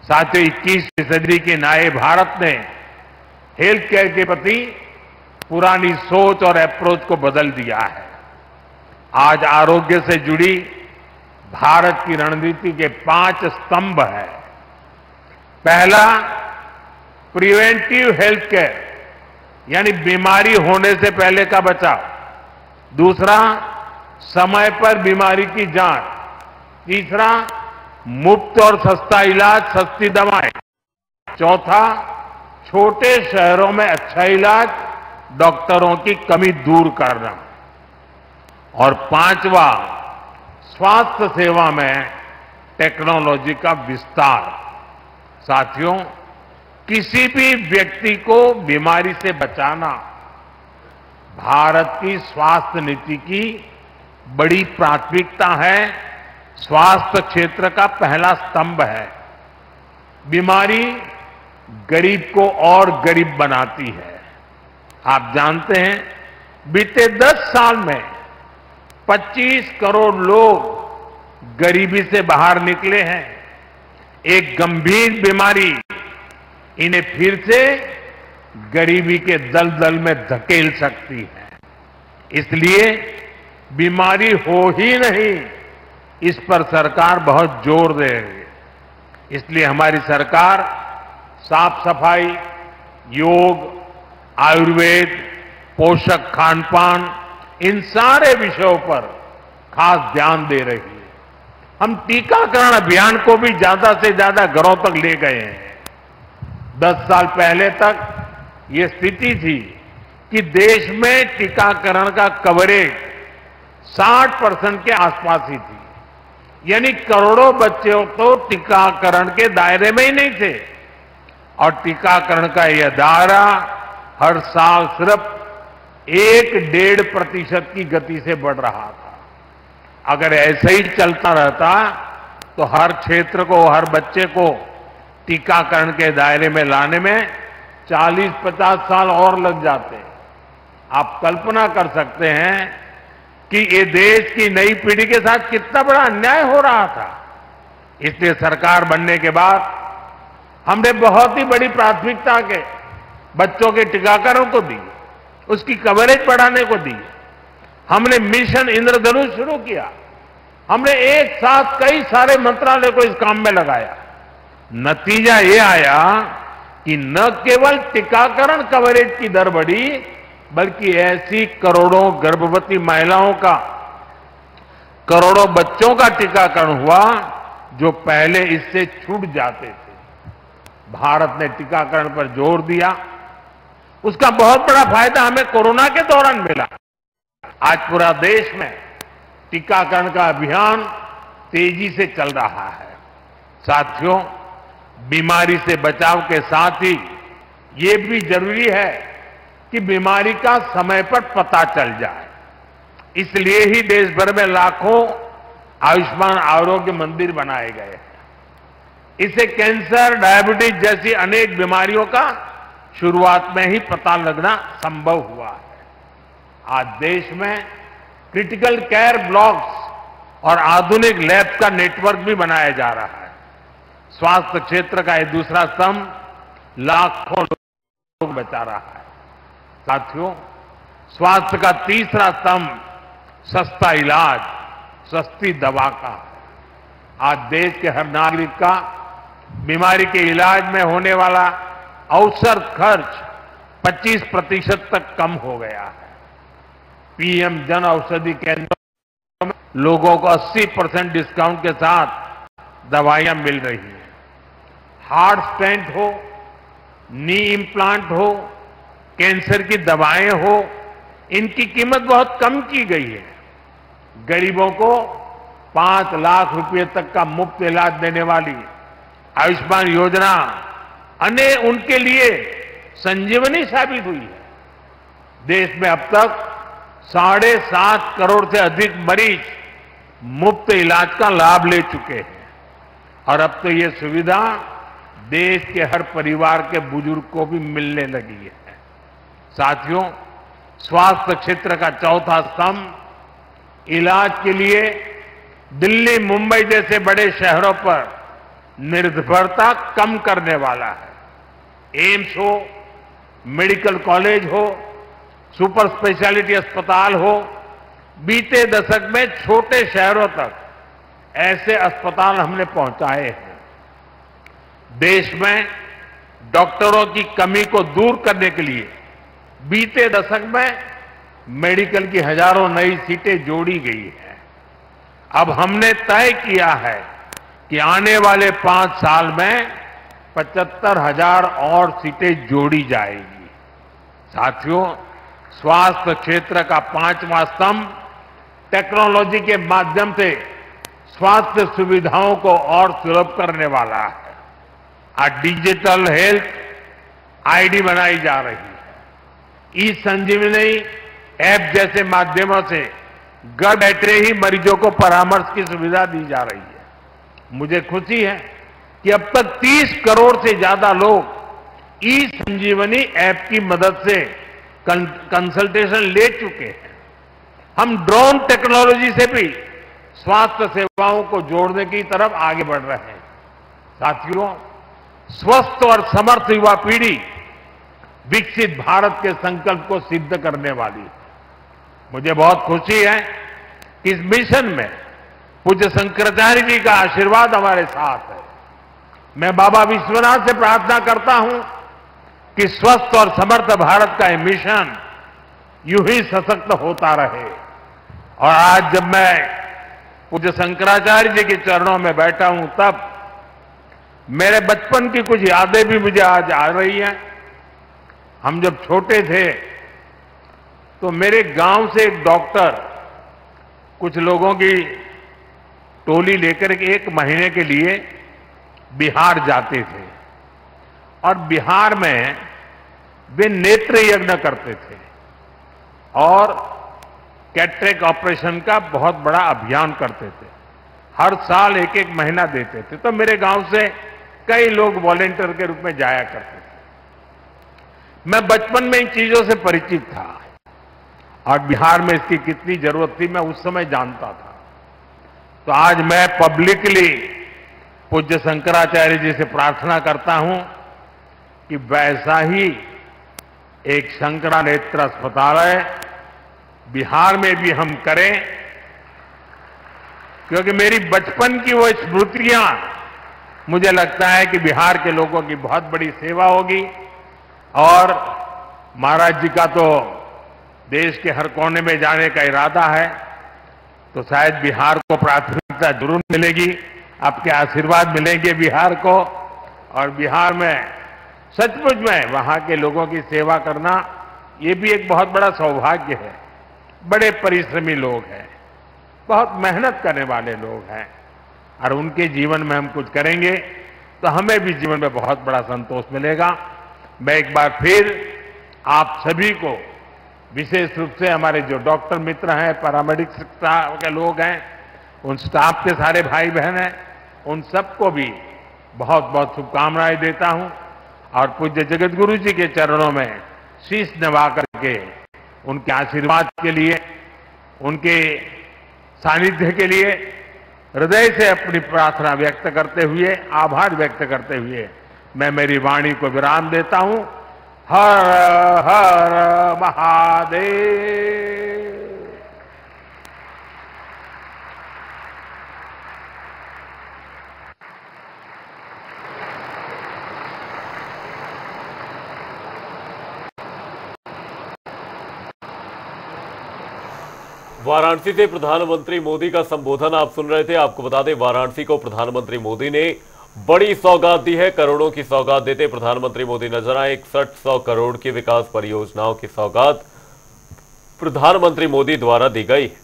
साथियों, 21वीं सदी के नए भारत ने हेल्थ केयर के प्रति पुरानी सोच और अप्रोच को बदल दिया है। आज आरोग्य से जुड़ी भारत की रणनीति के 5 स्तंभ हैं। पहला, प्रिवेंटिव हेल्थ केयर, यानी बीमारी होने से पहले का बचाव। दूसरा, समय पर बीमारी की जांच। तीसरा, मुफ्त और सस्ता इलाज, सस्ती दवाएं। चौथा, छोटे शहरों में अच्छा इलाज, डॉक्टरों की कमी दूर करना। और पांचवा, स्वास्थ्य सेवा में टेक्नोलॉजी का विस्तार। साथियों, किसी भी व्यक्ति को बीमारी से बचाना भारत की स्वास्थ्य नीति की बड़ी प्राथमिकता है, स्वास्थ्य क्षेत्र का पहला स्तंभ है। बीमारी गरीब को और गरीब बनाती है। आप जानते हैं, बीते 10 साल में 25 करोड़ लोग गरीबी से बाहर निकले हैं। एक गंभीर बीमारी इन्हें फिर से गरीबी के दलदल में धकेल सकती है। इसलिए बीमारी हो ही नहीं, इस पर सरकार बहुत जोर दे रही है। इसलिए हमारी सरकार साफ सफाई, योग, आयुर्वेद, पोषक खान पान, इन सारे विषयों पर खास ध्यान दे रही है। हम टीकाकरण अभियान को भी ज्यादा से ज्यादा घरों तक ले गए हैं। 10 साल पहले तक ये स्थिति थी कि देश में टीकाकरण का कवरेज 60% के आसपास ही थी, यानी करोड़ों बच्चे तो टीकाकरण के दायरे में ही नहीं थे। और टीकाकरण का यह दायरा हर साल सिर्फ 1-1.5% की गति से बढ़ रहा था। अगर ऐसे ही चलता रहता तो हर क्षेत्र को, हर बच्चे को टीकाकरण के दायरे में लाने में 40-50 साल और लग जाते। आप कल्पना कर सकते हैं कि ये देश की नई पीढ़ी के साथ कितना बड़ा अन्याय हो रहा था। इसलिए सरकार बनने के बाद हमने बहुत ही बड़ी प्राथमिकता के बच्चों के टीकाकरण को दी, उसकी कवरेज बढ़ाने को दी। हमने मिशन इंद्रधनुष शुरू किया। हमने एक साथ कई सारे मंत्रालय को इस काम में लगाया। नतीजा ये आया कि न केवल टीकाकरण कवरेज की दर बढ़ी, बल्कि ऐसी करोड़ों गर्भवती महिलाओं का, करोड़ों बच्चों का टीकाकरण हुआ जो पहले इससे छूट जाते थे। भारत ने टीकाकरण पर जोर दिया। उसका बहुत बड़ा फायदा हमें कोरोना के दौरान मिला। आज पूरा देश में टीकाकरण का अभियान तेजी से चल रहा है। साथियों, बीमारी से बचाव के साथ ही ये भी जरूरी है कि बीमारी का समय पर पता चल जाए। इसलिए ही देश भर में लाखों आयुष्मान आरोग्य मंदिर बनाए गए हैं। इससे कैंसर, डायबिटीज जैसी अनेक बीमारियों का शुरुआत में ही पता लगना संभव हुआ है। आज देश में क्रिटिकल केयर ब्लॉक्स और आधुनिक लैब का नेटवर्क भी बनाया जा रहा है। स्वास्थ्य क्षेत्र का यह दूसरा स्तंभ लाखों लोग बचा रहा है। साथियों, स्वास्थ्य का तीसरा स्तंभ सस्ता इलाज, सस्ती दवा का है। आज देश के हर नागरिक का बीमारी के इलाज में होने वाला औसत खर्च 25% तक कम हो गया है। पीएम जन औषधि केंद्रों में लोगों को 80% डिस्काउंट के साथ दवाइयां मिल रही हैं। हार्ट स्टेंट हो, नी इम्प्लांट हो, कैंसर की दवाएं हो, इनकी कीमत बहुत कम की गई है। गरीबों को 5 लाख रुपए तक का मुफ्त इलाज देने वाली आयुष्मान योजना उनके लिए संजीवनी साबित हुई है। देश में अब तक 7.5 करोड़ से अधिक मरीज मुफ्त इलाज का लाभ ले चुके हैं। और अब तो ये सुविधा देश के हर परिवार के बुजुर्ग को भी मिलने लगी है। साथियों, स्वास्थ्य क्षेत्र का चौथा स्तंभ इलाज के लिए दिल्ली, मुंबई जैसे बड़े शहरों पर निर्भरता कम करने वाला है। एम्स हो, मेडिकल कॉलेज हो, सुपर स्पेशलिटी अस्पताल हो, बीते दशक में छोटे शहरों तक ऐसे अस्पताल हमने पहुंचाए हैं। देश में डॉक्टरों की कमी को दूर करने के लिए बीते दशक में मेडिकल की हजारों नई सीटें जोड़ी गई हैं। अब हमने तय किया है कि आने वाले 5 साल में 75,000 और सीटें जोड़ी जाएगी। साथियों, स्वास्थ्य क्षेत्र का 5वां स्तंभ टेक्नोलॉजी के माध्यम से स्वास्थ्य सुविधाओं को और सुलभ करने वाला है। आज डिजिटल हेल्थ आईडी बनाई जा रही है। ई संजीवनी ऐप जैसे माध्यमों से घर बैठे ही मरीजों को परामर्श की सुविधा दी जा रही है। मुझे खुशी है कि अब तक 30 करोड़ से ज्यादा लोग ई संजीवनी ऐप की मदद से कंसल्टेशन ले चुके हैं। हम ड्रोन टेक्नोलॉजी से भी स्वास्थ्य सेवाओं को जोड़ने की तरफ आगे बढ़ रहे हैं। साथियों, स्वस्थ और समर्थ युवा पीढ़ी विकसित भारत के संकल्प को सिद्ध करने वाली है। मुझे बहुत खुशी है कि इस मिशन में पूज्य शंकराचार्य जी का आशीर्वाद हमारे साथ है। मैं बाबा विश्वनाथ से प्रार्थना करता हूं कि स्वस्थ और समर्थ भारत का ये मिशन यूं ही सशक्त होता रहे। और आज जब मैं पूज्य शंकराचार्य जी के चरणों में बैठा हूं, तब मेरे बचपन की कुछ यादें भी मुझे आज आ रही हैं। हम जब छोटे थे तो मेरे गांव से एक डॉक्टर कुछ लोगों की टोली लेकर 1 महीने के लिए बिहार जाते थे और बिहार में वे नेत्र यज्ञ करते थे और कैटरेक्ट ऑपरेशन का बहुत बड़ा अभियान करते थे। हर साल 1-1 महीना देते थे। तो मेरे गांव से कई लोग वॉलेंटियर के रूप में जाया करते थे। मैं बचपन में इन चीजों से परिचित था और बिहार में इसकी कितनी जरूरत थी मैं उस समय जानता था। तो आज मैं पब्लिकली पूज्य शंकराचार्य जी से प्रार्थना करता हूं कि वैसा ही एक शंकरा नेत्र अस्पताल बिहार में भी हम करें, क्योंकि मेरी बचपन की वो स्मृतियां, मुझे लगता है कि बिहार के लोगों की बहुत बड़ी सेवा होगी। और महाराज जी का तो देश के हर कोने में जाने का इरादा है, तो शायद बिहार को प्राथमिकता जरूर मिलेगी। आपके आशीर्वाद मिलेंगे बिहार को, और बिहार में सचमुच में वहां के लोगों की सेवा करना ये भी एक बहुत बड़ा सौभाग्य है। बड़े परिश्रमी लोग हैं, बहुत मेहनत करने वाले लोग हैं, और उनके जीवन में हम कुछ करेंगे तो हमें भी जीवन में बहुत बड़ा संतोष मिलेगा। मैं एक बार फिर आप सभी को, विशेष रूप से हमारे जो डॉक्टर मित्र हैं, पैरामेडिक स्टाफ के लोग हैं, उन स्टाफ के सारे भाई बहन हैं, उन सबको भी बहुत बहुत शुभकामनाएं देता हूं और पूज्य जगत गुरु जी के चरणों में शीश नवा करके उनके आशीर्वाद के लिए, उनके सानिध्य के लिए हृदय से अपनी प्रार्थना व्यक्त करते हुए, आभार व्यक्त करते हुए मैं मेरी वाणी को विराम देता हूं। हर हर महादेव। वाराणसी से प्रधानमंत्री मोदी का संबोधन आप सुन रहे थे। आपको बता दें, वाराणसी को प्रधानमंत्री मोदी ने बड़ी सौगात दी है। करोड़ों की सौगात देते प्रधानमंत्री मोदी नजर आए। 6100 करोड़ की विकास परियोजनाओं की सौगात प्रधानमंत्री मोदी द्वारा दी गई है।